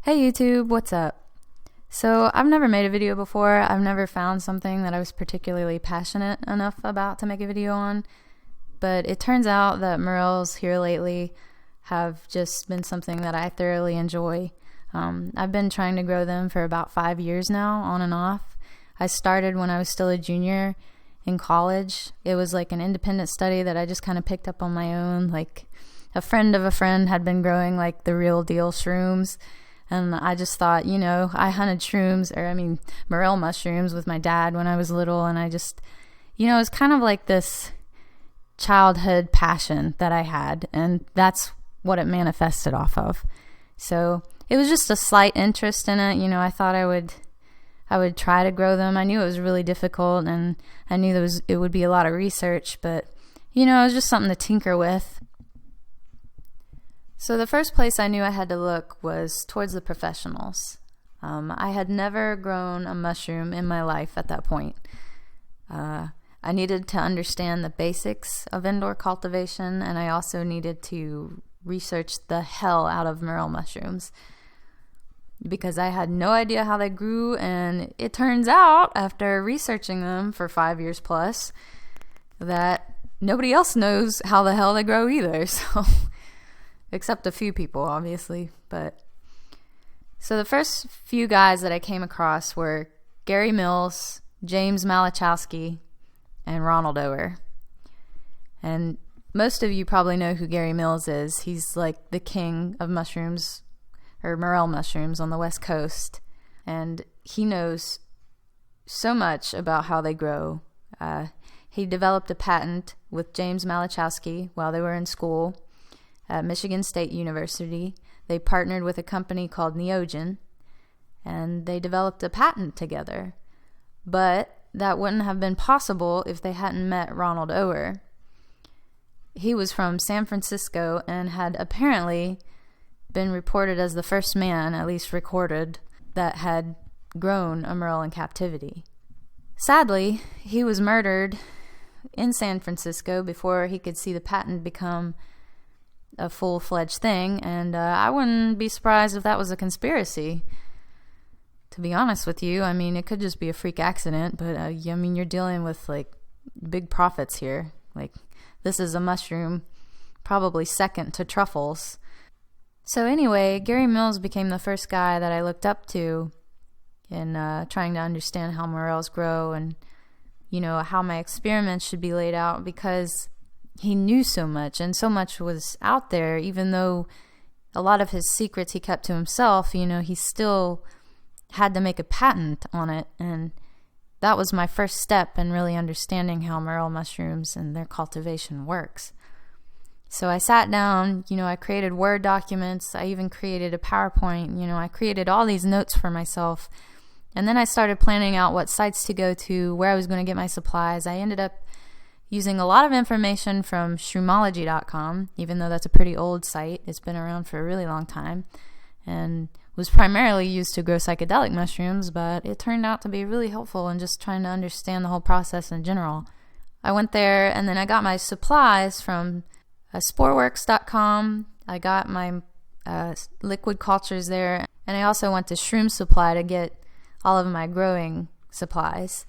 Hey YouTube, what's up? So I've never made a video before. I've never found something that I was particularly passionate enough about to make a video on, but it turns out that morels here lately have just been something that I thoroughly enjoy. I've been trying to grow them for about 5 years now, on and off. I started when I was still a junior in college. It was like an independent study that I just kind of picked up on my own. Like a friend of a friend had been growing like the real deal shrooms, and I just thought, I hunted morel mushrooms with my dad when I was little, and I just, it was kind of like this childhood passion that I had, and that's what it manifested off of. So it was just a slight interest in it. I thought I would try to grow them. I knew it was really difficult, and I knew it would be a lot of research, but it was just something to tinker with. So the first place I knew I had to look was towards the professionals. I had never grown a mushroom in my life at that point. I needed to understand the basics of indoor cultivation, and I also needed to research the hell out of morel mushrooms because I had no idea how they grew, and it turns out, after researching them for 5 years plus, that nobody else knows how the hell they grow either, so... except a few people, obviously. So the first few guys that I came across were Gary Mills, James Malachowski, and Ronald Ower. And most of you probably know who Gary Mills is. He's like the king of mushrooms, or morel mushrooms, on the West Coast. And he knows so much about how they grow. He developed a patent with James Malachowski while they were in school at Michigan State University. They partnered with a company called Neogen, and they developed a patent together. But that wouldn't have been possible if they hadn't met Ronald Ower. He was from San Francisco and had apparently been reported as the first man, at least recorded, that had grown a morel in captivity. Sadly, he was murdered in San Francisco before he could see the patent become a full-fledged thing, and I wouldn't be surprised if that was a conspiracy, to be honest with you. It could just be a freak accident, but you're dealing with like big profits here. Like, this is a mushroom probably second to truffles. So anyway, Gary Mills became the first guy that I looked up to in trying to understand how morels grow, and how my experiments should be laid out, because he knew so much, and so much was out there. Even though a lot of his secrets he kept to himself, he still had to make a patent on it, and that was my first step in really understanding how morel mushrooms and their cultivation works. So I sat down, I created Word documents, I even created a PowerPoint, I created all these notes for myself, and then I started planning out what sites to go to, where I was going to get my supplies. I ended up using a lot of information from Sclerotia.com, even though that's a pretty old site. It's been around for a really long time and was primarily used to grow psychedelic mushrooms, but it turned out to be really helpful in just trying to understand the whole process in general. I went there, and then I got my supplies from Sporeworks.com. I got my liquid cultures there, and I also went to Shroom Supply to get all of my growing supplies.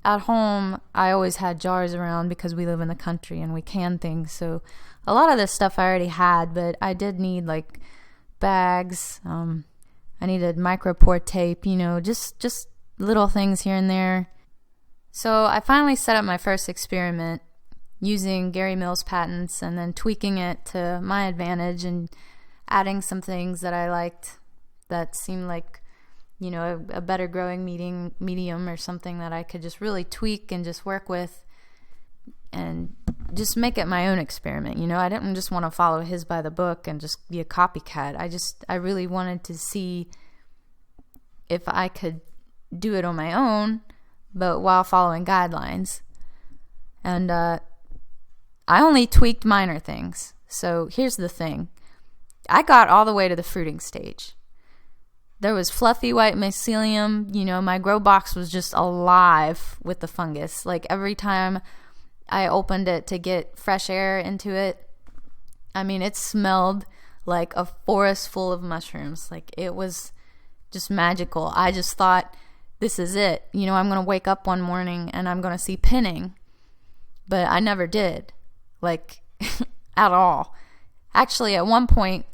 At home, I always had jars around because we live in the country and we can things. So a lot of this stuff I already had, but I did need like bags. I needed micropore tape, just little things here and there. So I finally set up my first experiment using Gary Mills' patents and then tweaking it to my advantage and adding some things that I liked that seemed like a better growing medium or something that I could just really tweak and just work with and just make it my own experiment. I didn't just want to follow his by the book and just be a copycat. I really wanted to see if I could do it on my own, but while following guidelines. And I only tweaked minor things. So here's the thing. I got all the way to the fruiting stage. There was fluffy white mycelium. My grow box was just alive with the fungus. Like, every time I opened it to get fresh air into it, it smelled like a forest full of mushrooms. Like, it was just magical. I just thought, this is it. You know, I'm going to wake up one morning and I'm going to see pinning. But I never did. Like, at all. Actually, at one point,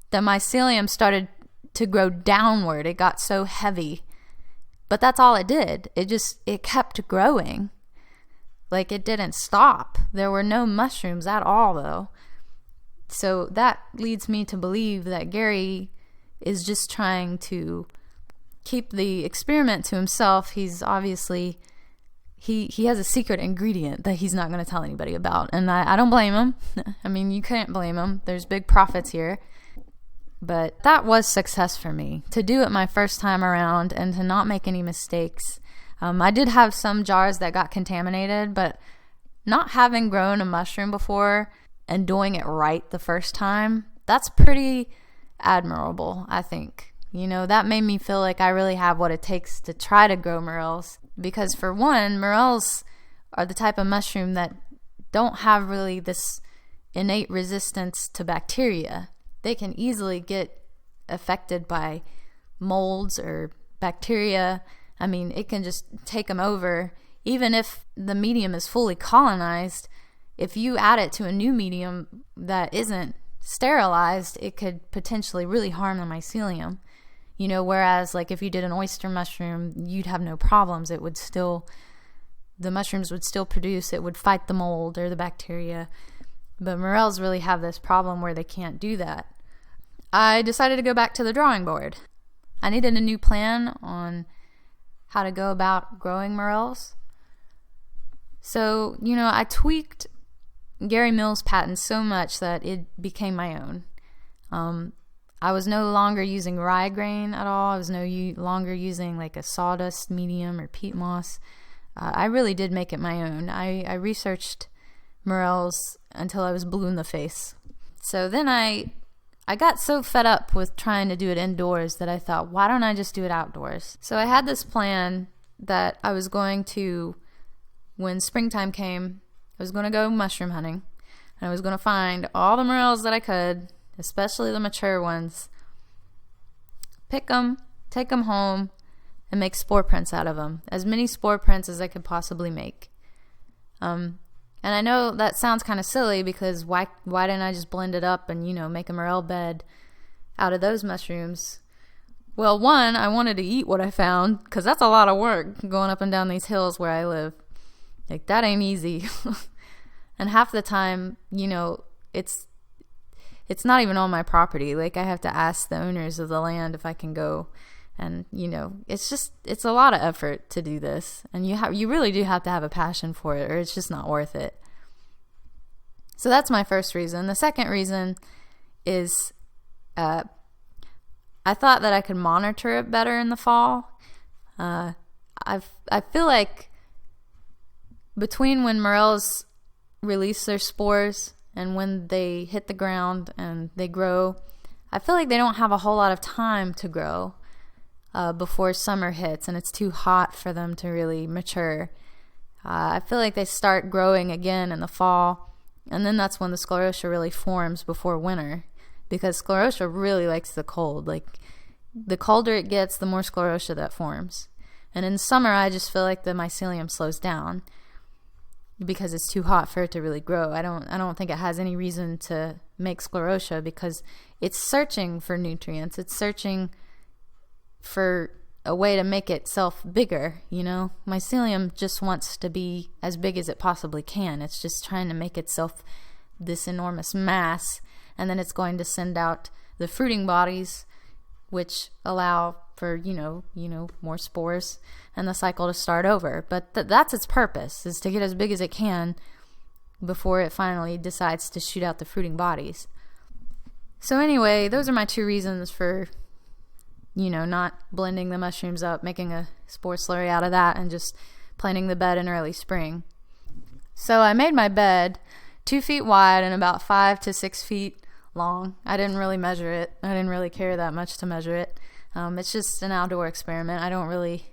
the mycelium started to grow downward. It got so heavy. But that's all it did. It kept growing. Like, it didn't stop. There were no mushrooms at all, though. So that leads me to believe that Gary is just trying to keep the experiment to himself. He's obviously, he has a secret ingredient that he's not going to tell anybody about. And I don't blame him. I mean, you can't blame him. There's big profits here. But that was success for me, to do it my first time around and to not make any mistakes. I did have some jars that got contaminated, but not having grown a mushroom before and doing it right the first time, that's pretty admirable, I think. You know, that made me feel like I really have what it takes to try to grow morels. Because for one, morels are the type of mushroom that don't have really this innate resistance to bacteria. They can easily get affected by molds or bacteria. I mean, it can just take them over. Even if the medium is fully colonized, if you add it to a new medium that isn't sterilized, it could potentially really harm the mycelium. You know, whereas like if you did an oyster mushroom, you'd have no problems. The mushrooms would still produce. It would fight the mold or the bacteria. But morels really have this problem where they can't do that. I decided to go back to the drawing board. I needed a new plan on how to go about growing morels. So, you know, I tweaked Gary Mills' patent so much that it became my own. I was no longer using rye grain at all. I was no longer using like a sawdust medium or peat moss. I really did make it my own. I researched morels until I was blue in the face. So then I got so fed up with trying to do it indoors that I thought, why don't I just do it outdoors? So I had this plan that I was going to, when springtime came, I was going to go mushroom hunting. And I was going to find all the morels that I could, especially the mature ones, pick them, take them home, and make spore prints out of them. As many spore prints as I could possibly make. And I know that sounds kind of silly because why didn't I just blend it up and, you know, make a morel bed out of those mushrooms? Well, one, I wanted to eat what I found because that's a lot of work going up and down these hills where I live. Like, that ain't easy. And half the time, you know, it's not even on my property. Like, I have to ask the owners of the land if I can go. And, you know, it's a lot of effort to do this. And you really do have to have a passion for it or it's just not worth it. So that's my first reason. The second reason is I thought that I could monitor it better in the fall. I feel like between when morels release their spores and when they hit the ground and they grow, I feel like they don't have a whole lot of time to grow. Before summer hits and it's too hot for them to really mature. I feel like they start growing again in the fall, and then that's when the sclerotia really forms before winter, because sclerotia really likes the cold. Like, the colder it gets, the more sclerotia that forms. And in summer, I just feel like the mycelium slows down because it's too hot for it to really grow. I don't think it has any reason to make sclerotia because it's searching for nutrients. It's searching for a way to make itself bigger, you know? Mycelium just wants to be as big as it possibly can. It's just trying to make itself this enormous mass, and then it's going to send out the fruiting bodies, which allow for, you know, more spores, and the cycle to start over. But that's its purpose, is to get as big as it can before it finally decides to shoot out the fruiting bodies. So anyway, those are my two reasons for, you know, not blending the mushrooms up, making a spore slurry out of that, and just planting the bed in early spring. So I made my bed 2 feet wide and about 5 to 6 feet long. I didn't really measure it. I didn't really care that much to measure it. It's just an outdoor experiment. I don't really,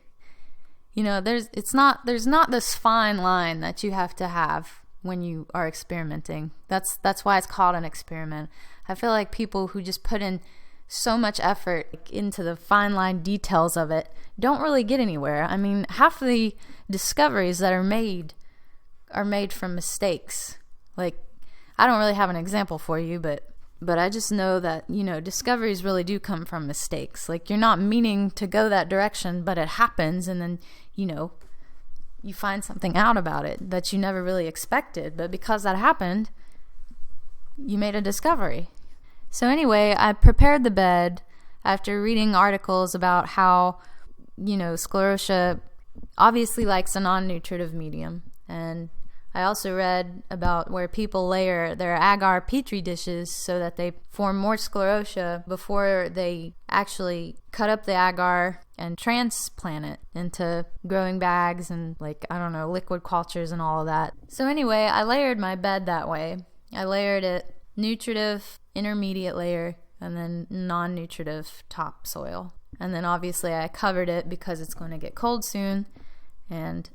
you know, there's not this fine line that you have to have when you are experimenting. That's why it's called an experiment. I feel like people who just put in so much effort into the fine line details of it don't really get anywhere. I mean, half of the discoveries that are made from mistakes. Like, I don't really have an example for you, but I just know that, discoveries really do come from mistakes. Like, you're not meaning to go that direction, but it happens, and then, you find something out about it that you never really expected. But because that happened, you made a discovery. So anyway, I prepared the bed after reading articles about how, Sclerotia obviously likes a non-nutritive medium. And I also read about where people layer their agar petri dishes so that they form more sclerotia before they actually cut up the agar and transplant it into growing bags and liquid cultures and all of that. So anyway, I layered my bed that way. I layered it nutritive, intermediate layer, and then non-nutritive topsoil. And then obviously I covered it because it's going to get cold soon, and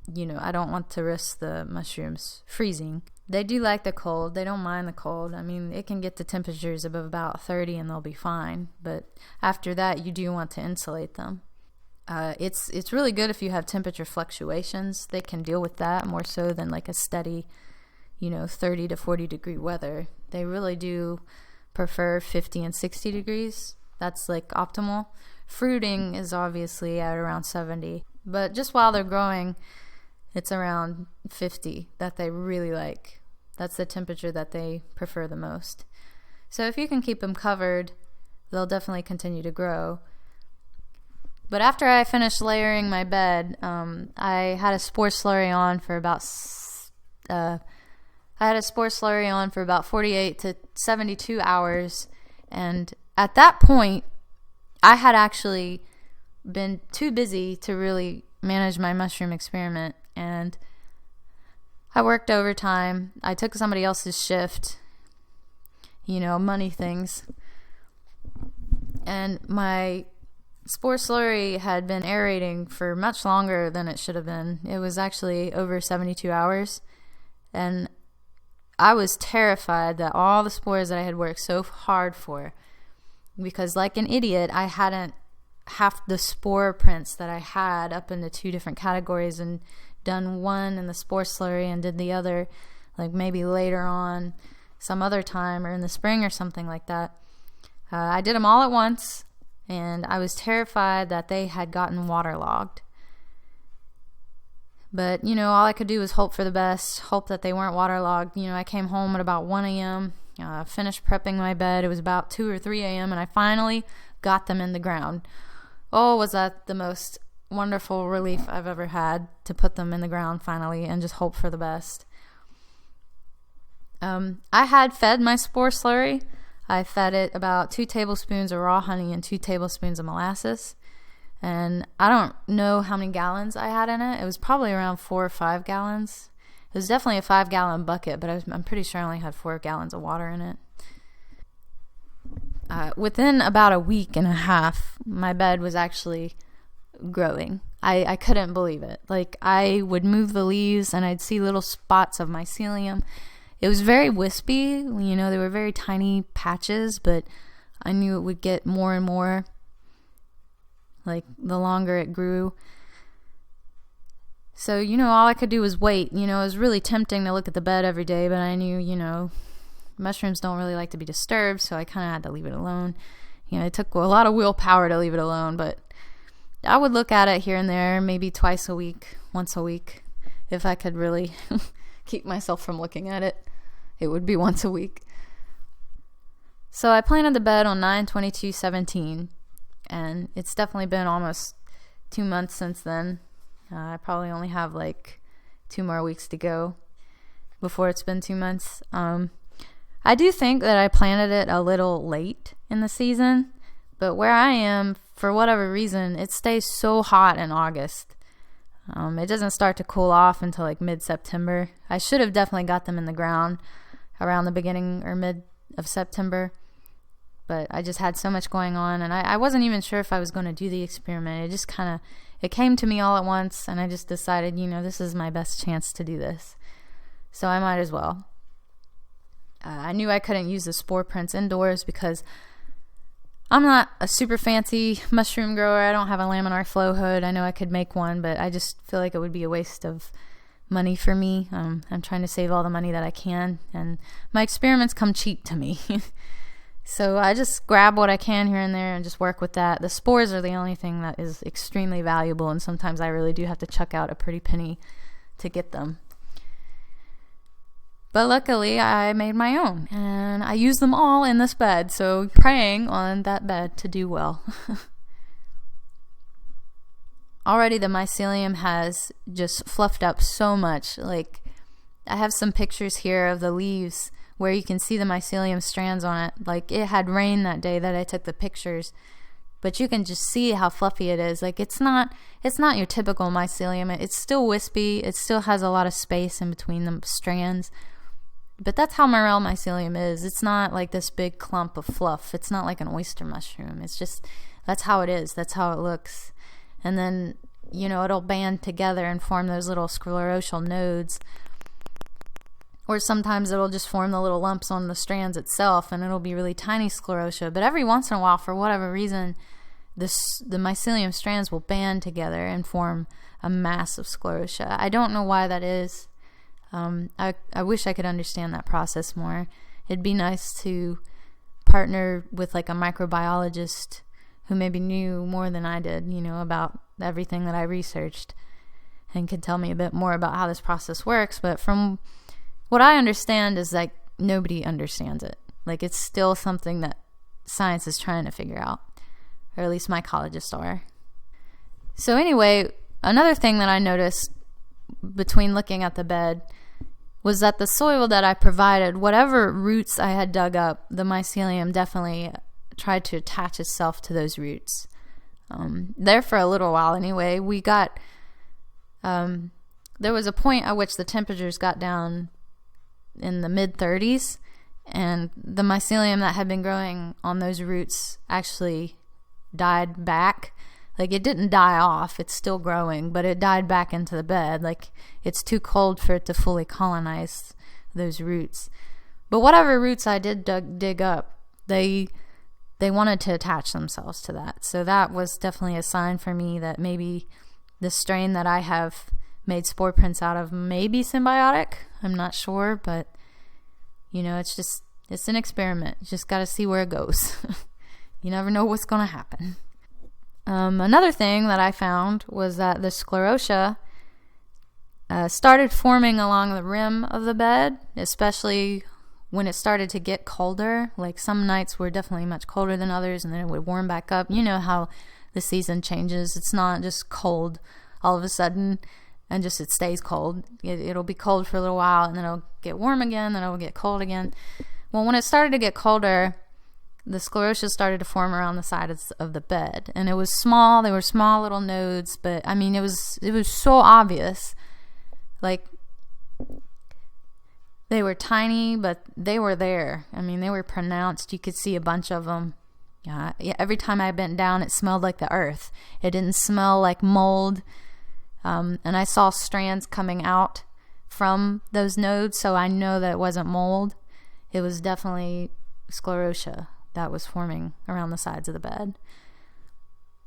I don't want to risk the mushrooms freezing. They do like the cold. They don't mind the cold. I mean, it can get to temperatures of about 30 and they'll be fine. But after that, you do want to insulate them. It's really good if you have temperature fluctuations. They can deal with that more so than like a steady, 30 to 40 degree weather. They really do prefer 50 and 60 degrees. That's like optimal. Fruiting is obviously at around 70. But just while they're growing, it's around 50 that they really like. That's the temperature that they prefer the most. So if you can keep them covered, they'll definitely continue to grow. But after I finished layering my bed, I had a spore slurry on for about 48 to 72 hours. And at that point, I had actually been too busy to really manage my mushroom experiment, and I worked overtime. I took somebody else's shift, money things. And my spore slurry had been aerating for much longer than it should have been. It was actually over 72 hours. And I was terrified that all the spores that I had worked so hard for, because like an idiot, I hadn't half the spore prints that I had up into 2 different categories and done one in the spore slurry and did the other like maybe later on some other time or in the spring or something like that. I did them all at once, and I was terrified that they had gotten waterlogged. But, all I could do was hope for the best, hope that they weren't waterlogged. I came home at about 1 a.m., finished prepping my bed. It was about 2 or 3 a.m., and I finally got them in the ground. Oh, was that the most wonderful relief I've ever had, to put them in the ground finally and just hope for the best. I had fed my spore slurry. I fed it about 2 tablespoons of raw honey and 2 tablespoons of molasses. And I don't know how many gallons I had in it. It was probably around 4 or 5 gallons. It was definitely a 5-gallon bucket, but I'm pretty sure I only had 4 gallons of water in it. Within about a week and a half, my bed was actually growing. I couldn't believe it. Like, I would move the leaves and I'd see little spots of mycelium. It was very wispy. They were very tiny patches, but I knew it would get more and more, like, the longer it grew. So, all I could do was wait. It was really tempting to look at the bed every day, but I knew, mushrooms don't really like to be disturbed, so I kind of had to leave it alone. It took a lot of willpower to leave it alone, but I would look at it here and there, maybe twice a week, once a week. If I could really keep myself from looking at it, it would be once a week. So I planted the bed on 9/22/17, and it's definitely been almost 2 months since then. I probably only have like 2 more weeks to go before it's been 2 months. I do think that I planted it a little late in the season, but where I am, for whatever reason, it stays so hot in August. It doesn't start to cool off until like mid-September. I should have definitely got them in the ground around the beginning or mid of September, but I just had so much going on, and I wasn't even sure if I was going to do the experiment. It just it came to me all at once, and I just decided, this is my best chance to do this, so I might as well. I knew I couldn't use the spore prints indoors because I'm not a super fancy mushroom grower. I don't have a laminar flow hood. I know I could make one, but I just feel like it would be a waste of money for me. I'm trying to save all the money that I can, and my experiments come cheap to me. So I just grab what I can here and there and just work with that. The spores are the only thing that is extremely valuable, and sometimes I really do have to chuck out a pretty penny to get them. But luckily, I made my own, and I used them all in this bed, so praying on that bed to do well. Already the mycelium has just fluffed up so much. Like, I have some pictures here of the leaves where you can see the mycelium strands on it. Like, it had rain that day that I took the pictures, but you can just see how fluffy it is. Like, it's not your typical mycelium. It's still wispy. It still has a lot of space in between the strands. But that's how Morel mycelium is. It's not like this big clump of fluff. It's not like an oyster mushroom. It's just, that's how it is. That's how it looks. And then, it'll band together and form those little sclerotial nodes. Or sometimes it'll just form the little lumps on the strands itself, and it'll be really tiny sclerotia. But every once in a while, for whatever reason, the mycelium strands will band together and form a mass of sclerotia. I don't know why that is. I wish I could understand that process more. It'd be nice to partner with like a microbiologist who maybe knew more than I did, about everything that I researched, and could tell me a bit more about how this process works. But from what I understand is like nobody understands it. Like, it's still something that science is trying to figure out, or at least mycologists are. So anyway, another thing that I noticed between looking at the bed was that the soil that I provided, whatever roots I had dug up, the mycelium definitely tried to attach itself to those roots. There for a little while anyway, we got, there was a point at which the temperatures got down in the mid-30s, and the mycelium that had been growing on those roots actually died back. Like, it didn't die off, it's still growing, but it died back into the bed. Like, it's too cold for it to fully colonize those roots. But whatever roots I did dig up, they wanted to attach themselves to that. So that was definitely a sign for me that maybe the strain that I have made spore prints out of may be symbiotic. I'm not sure, but it's an experiment. You just got to see where it goes. You never know what's going to happen. Another thing that I found was that the sclerotia started forming along the rim of the bed, especially when it started to get colder. Like, some nights were definitely much colder than others, and then it would warm back up. You know how the season changes. It's not just cold all of a sudden and just it stays cold. It'll be cold for a little while, and then it'll get warm again, then it'll get cold again. Well, when it started to get colder, the sclerotia started to form around the sides of the bed, and it was small. They were small little nodes, but I mean, it was so obvious. Like, they were tiny, but they were there. I mean, they were pronounced. You could see a bunch of them. Yeah, every time I bent down, it smelled like the earth. It didn't smell like mold. And I saw strands coming out from those nodes, so I know that it wasn't mold. It was definitely sclerotia that was forming around the sides of the bed.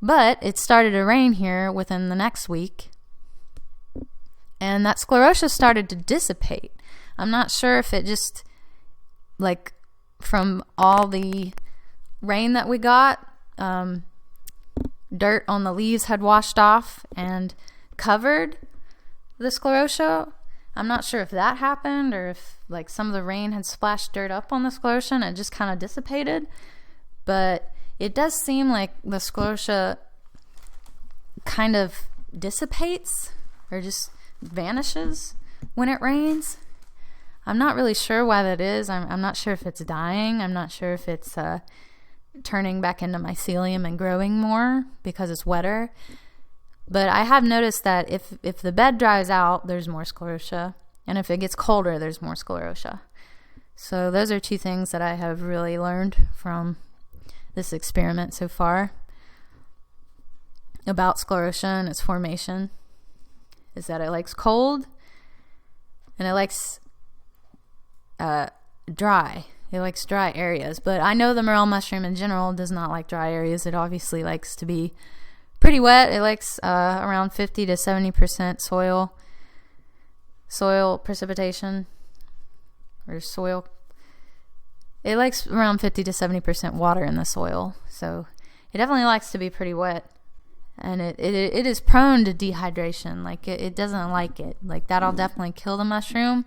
But it started to rain here within the next week, and that sclerotia started to dissipate. I'm not sure if it just, like, from all the rain that we got, dirt on the leaves had washed off and covered the sclerotia. I'm not sure if that happened, or if like some of the rain had splashed dirt up on the sclerotia and it just kind of dissipated. But it does seem like the sclerotia kind of dissipates or just vanishes when it rains. I'm not really sure why that is. I'm not sure if it's dying. I'm not sure if it's turning back into mycelium and growing more because it's wetter. But I have noticed that if the bed dries out, there's more sclerotia. And if it gets colder, there's more sclerotia. So those are two things that I have really learned from this experiment so far about sclerotia and its formation, is that it likes cold, and it likes dry. It likes dry areas. But I know the morel mushroom in general does not like dry areas. It obviously likes to be pretty wet. It likes around 50 to 70% soil precipitation, or soil. It likes around 50 to 70% water in the soil. So it definitely likes to be pretty wet. And it is prone to dehydration. Like, it doesn't like it. Like, that'll definitely kill the mushroom.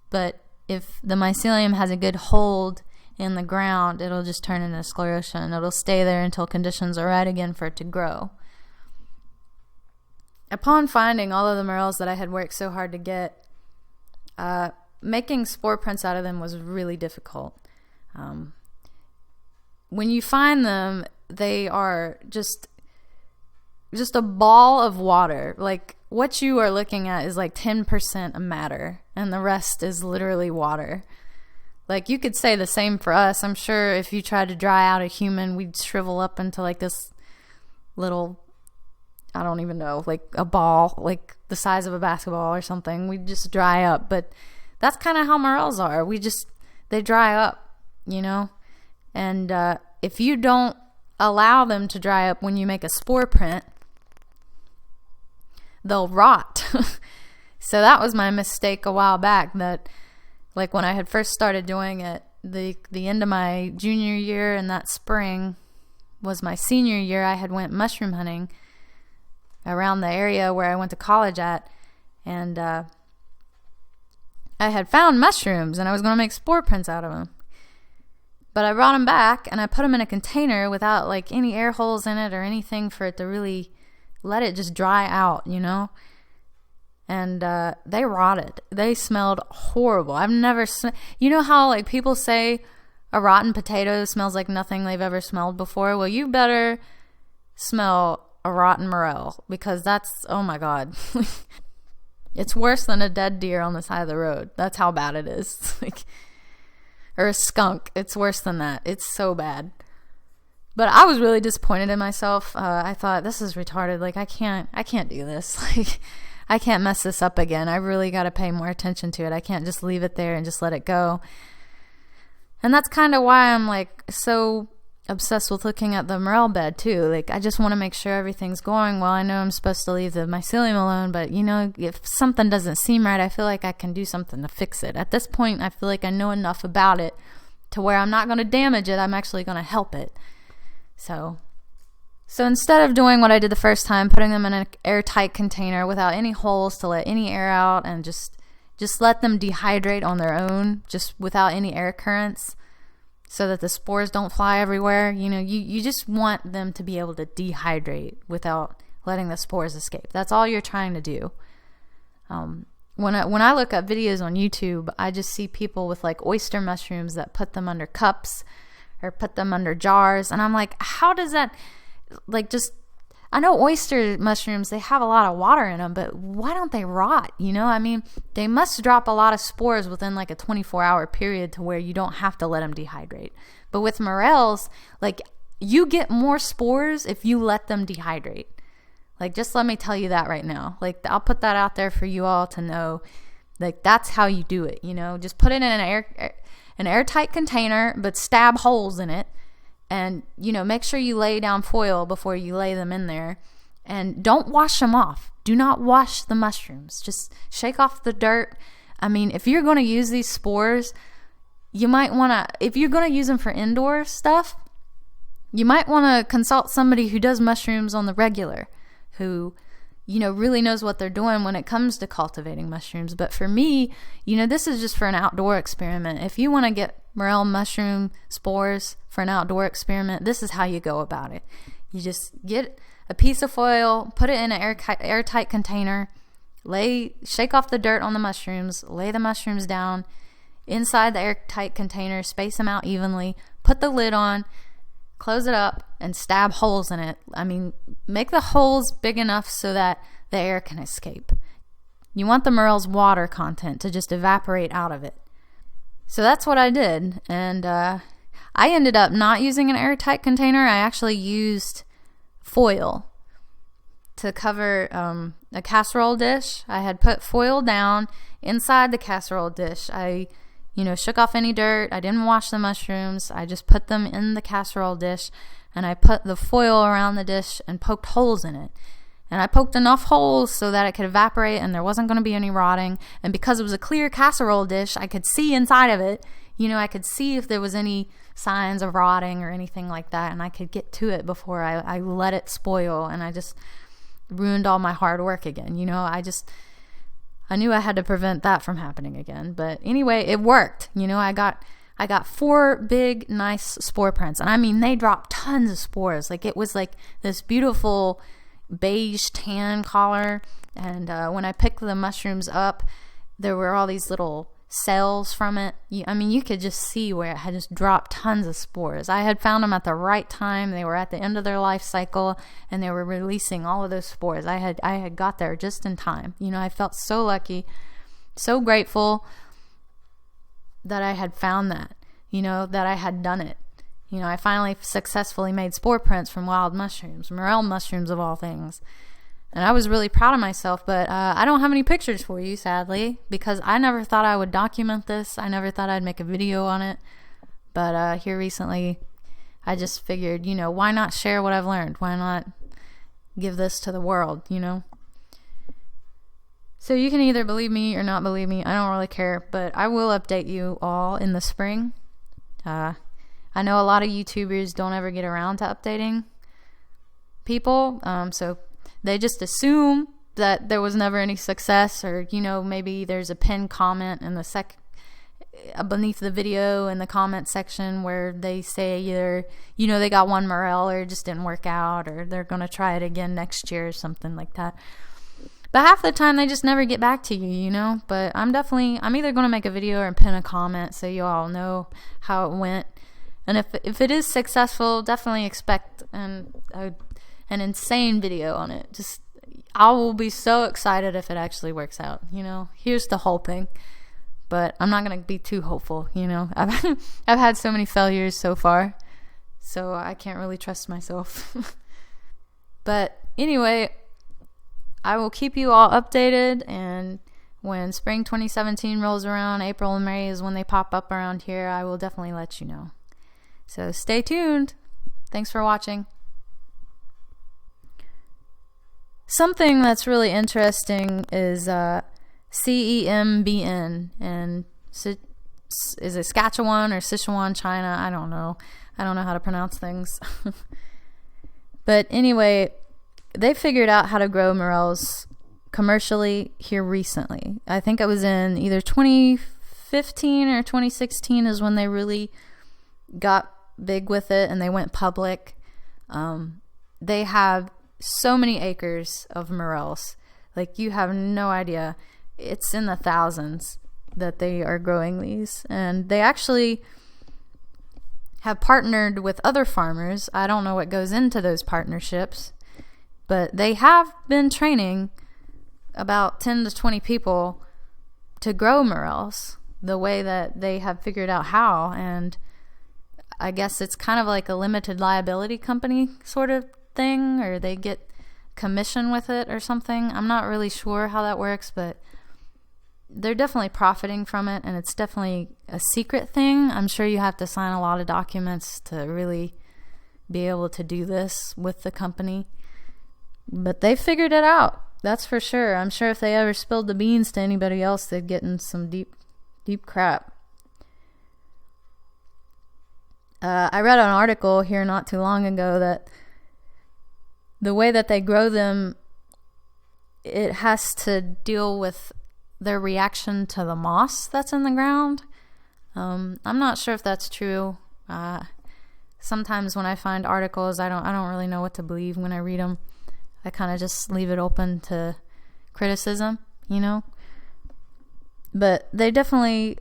But if the mycelium has a good hold in the ground, it'll just turn into sclerotia, and it'll stay there until conditions are right again for it to grow. Upon finding all of the morels that I had worked so hard to get, making spore prints out of them was really difficult. When you find them, they are just a ball of water. Like, what you are looking at is like 10% matter, and the rest is literally water. Like, you could say the same for us. I'm sure if you tried to dry out a human, we'd shrivel up into like this little, I don't even know, like a ball, like the size of a basketball or something. We'd just dry up. But that's kind of how morels are. They dry up, you know? And if you don't allow them to dry up when you make a spore print, they'll rot. So that was my mistake a while back, that like when I had first started doing it, the end of my junior year and that spring was my senior year, I had went mushroom hunting around the area where I went to college at, and I had found mushrooms and I was going to make spore prints out of them. But I brought them back and I put them in a container without like any air holes in it or anything for it to really let it just dry out, you know? And they rotted. They smelled horrible. I've never you know how like people say a rotten potato smells like nothing they've ever smelled before? Well, you better smell a rotten morel, because that's, oh my God. It's worse than a dead deer on the side of the road. That's how bad it is. Like, or a skunk. It's worse than that. It's so bad. But I was really disappointed in myself. I thought, this is retarded. Like, I can't do this. Like, I can't mess this up again. I really got to pay more attention to it. I can't just leave it there and just let it go. And that's kind of why I'm like so obsessed with looking at the morel bed too. Like, I just want to make sure everything's going well. I know I'm supposed to leave the mycelium alone, but you know, if something doesn't seem right, I feel like I can do something to fix it. At this point, I feel like I know enough about it to where I'm not going to damage it. I'm actually going to help it. So instead of doing what I did the first time, putting them in an airtight container without any holes to let any air out, and just let them dehydrate on their own, just without any air currents, so that the spores don't fly everywhere. You know, you just want them to be able to dehydrate without letting the spores escape. That's all you're trying to do. When I look at videos on YouTube, I just see people with like oyster mushrooms that put them under cups or put them under jars, and I'm like, how does that, like, just, I know oyster mushrooms, they have a lot of water in them, but why don't they rot? You know, I mean, they must drop a lot of spores within like a 24-hour period to where you don't have to let them dehydrate. But with morels, like, you get more spores if you let them dehydrate. Like, just let me tell you that right now. Like, I'll put that out there for you all to know. Like, that's how you do it, you know? Just put it in an airtight container, but stab holes in it. And, you know, make sure you lay down foil before you lay them in there. And don't wash them off. Do not wash the mushrooms. Just shake off the dirt. I mean, if you're going to use these spores, you might want to, if you're going to use them for indoor stuff, you might want to consult somebody who does mushrooms on the regular, who, you know, really knows what they're doing when it comes to cultivating mushrooms. But for me, you know, this is just for an outdoor experiment. If you want to get morel mushroom spores for an outdoor experiment, this is how you go about it. You just get a piece of foil, put it in an airtight container, shake off the dirt on the mushrooms, lay the mushrooms down inside the airtight container, space them out evenly, put the lid on, close it up, and stab holes in it. I mean, make the holes big enough so that the air can escape. You want the morel's water content to just evaporate out of it. So that's what I did, and I ended up not using an airtight container. I actually used foil to cover a casserole dish. I had put foil down inside the casserole dish. I shook off any dirt. I didn't wash the mushrooms. I just put them in the casserole dish, and I put the foil around the dish and poked holes in it. And I poked enough holes so that it could evaporate and there wasn't going to be any rotting. And because it was a clear casserole dish, I could see inside of it. I could see if there was any signs of rotting or anything like that, and I could get to it before I let it spoil, and I just ruined all my hard work again. I knew I had to prevent that from happening again. But anyway, it worked. I got 4 big, nice spore prints, and I mean, they dropped tons of spores. Like, it was like this beautiful beige tan color, and when I picked the mushrooms up, there were all these little cells from it. You could just see where it had just dropped tons of spores. I had found them at the right time. They were at the end of their life cycle, and they were releasing all of those spores. I had got there just in time. I felt so lucky, so grateful that I had found that, that I had done it. I finally successfully made spore prints from wild mushrooms, morel mushrooms of all things. And I was really proud of myself, but I don't have any pictures for you, sadly, because I never thought I would document this. I never thought I'd make a video on it. But here recently, I just figured, why not share what I've learned? Why not give this to the world, So you can either believe me or not believe me. I don't really care, but I will update you all in the spring. I know a lot of YouTubers don't ever get around to updating people, so they just assume that there was never any success, or maybe there's a pinned comment in the beneath the video in the comment section where they say either they got one morel or it just didn't work out, or they're gonna try it again next year or something like that. But half the time they just never get back to you, But I'm either gonna make a video or pin a comment so you all know how it went. And if it is successful, definitely expect an insane video on it. I will be so excited if it actually works out. Here's the whole thing. But I'm not gonna be too hopeful. I've had so many failures so far, so I can't really trust myself. But anyway, I will keep you all updated, and when spring 2017 rolls around, April and May is when they pop up around here, I will definitely let you know. So stay tuned. Thanks for watching. Something that's really interesting is CEMBN, and is it Saskatchewan or Sichuan, China? I don't know how to pronounce things. But anyway, they figured out how to grow morels commercially here recently. I think it was in either 2015 or 2016 is when they really got big with it and they went public. They have so many acres of morels. Like, you have no idea. It's in the thousands that they are growing these, and they actually have partnered with other farmers. I don't know what goes into those partnerships, but they have been training about 10 to 20 people to grow morels the way that they have figured out how. And I guess it's kind of like a limited liability company sort of thing, or they get commission with it or something. I'm not really sure how that works, but they're definitely profiting from it, and it's definitely a secret thing. I'm sure you have to sign a lot of documents to really be able to do this with the company, but they figured it out, that's for sure. I'm sure if they ever spilled the beans to anybody else, they'd get in some deep crap. I read an article here not too long ago that the way that they grow them, it has to deal with their reaction to the moss that's in the ground. I'm not sure if that's true. Sometimes when I find articles, I don't really know what to believe when I read them. I kind of just leave it open to criticism, But it definitely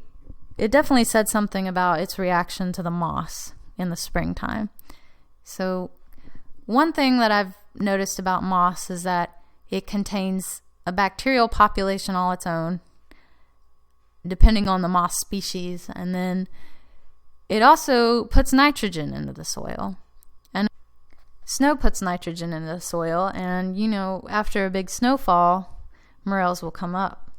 said something about its reaction to the moss in the springtime. So one thing that I've noticed about moss is that it contains a bacterial population all its own, depending on the moss species, and then it also puts nitrogen into the soil. And snow puts nitrogen into the soil, and after a big snowfall, morels will come up.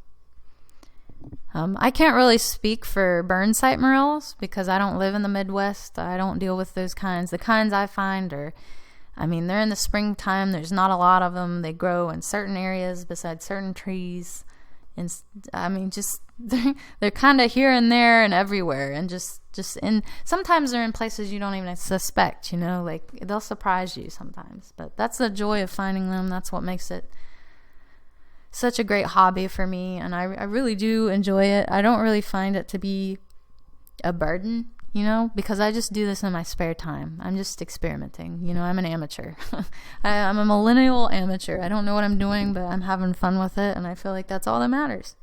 I can't really speak for burn site morels because I don't live in the Midwest. I don't deal with those kinds. The kinds I find are, they're in the springtime. There's not a lot of them. They grow in certain areas beside certain trees. And they're kind of here and there and everywhere, and just in, sometimes they're in places you don't even suspect, like they'll surprise you sometimes. But that's the joy of finding them. That's what makes it such a great hobby for me, and I really do enjoy it. I don't really find it to be a burden, because I just do this in my spare time. I'm just experimenting. I'm an amateur. I'm a millennial amateur. I don't know what I'm doing, but I'm having fun with it, and I feel like that's all that matters.